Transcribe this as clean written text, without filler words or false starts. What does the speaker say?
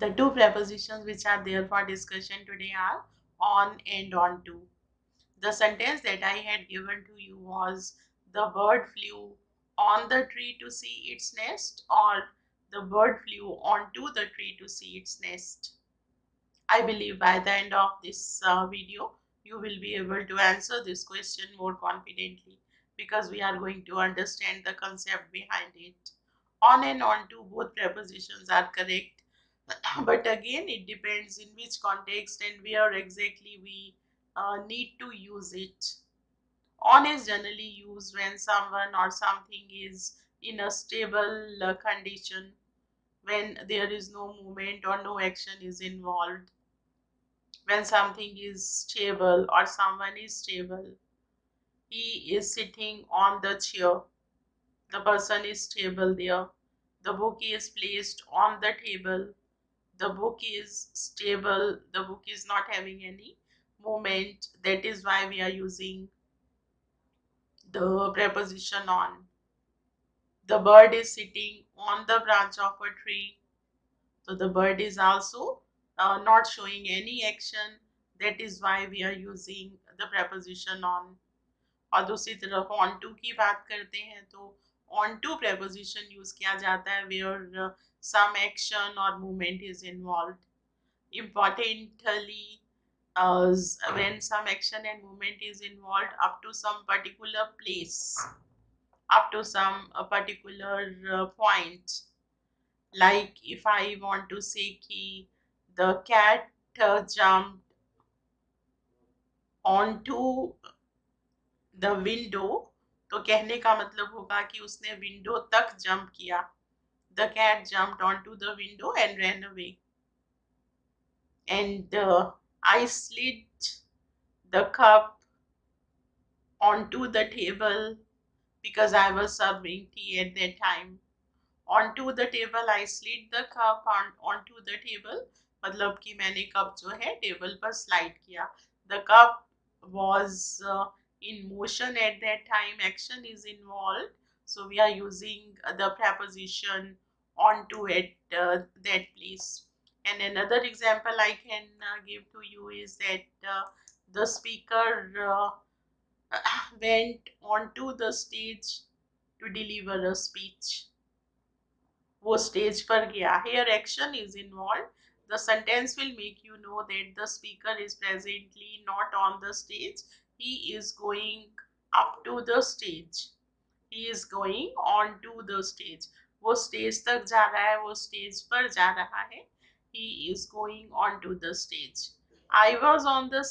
The two prepositions which are there for discussion today are on and onto. The sentence that I had given to you was the bird flew on the tree to see its nest, or the bird flew onto the tree to see its nest. I believe by the end of this video, you will be able to answer this question more confidently because we are going to understand the concept behind it. On and onto, both prepositions are correct, but again, it depends in which context and where exactly we need to use it. On is generally used when someone or something is in a stable condition, when there is no movement or no action is involved, when something is stable or someone is stable. He is sitting on the chair. The person is stable there. The book is placed on the table. The book is stable. The book is not having any movement. That is why we are using the preposition on. The bird is sitting on the branch of a tree. So the bird is also not showing any action. That is why we are using the preposition on. और दूसरी तरफ on to की बात करते हैं तो on to preposition use किया जाता है where some action or movement is involved. Importantly, when some action and movement is involved up to some particular place, up to some particular point. Like if I want to say कि the cat jumped onto the window, तो कहने का मतलब होगा कि उसने window तक jump किया. The cat jumped onto the window and ran away. And I slid the cup onto the table because I was serving tea at that time. Onto the table, I slid the cup onto the table. मतलब कि मैंने cup जो है table पर slide किया. The cup was in motion at that time. Action is involved. So we are using the preposition onto at that place. And another example I can give to you is that the speaker went onto the stage to deliver a speech. वो stage पर गया. Here action is involved. The sentence will make you know that the speaker is presently not on the stage. He is going up to the stage. He is going on to the stage. वो stage तक जा रहा है, वो stage पर जा रहा है. He is going on to the stage. I was on the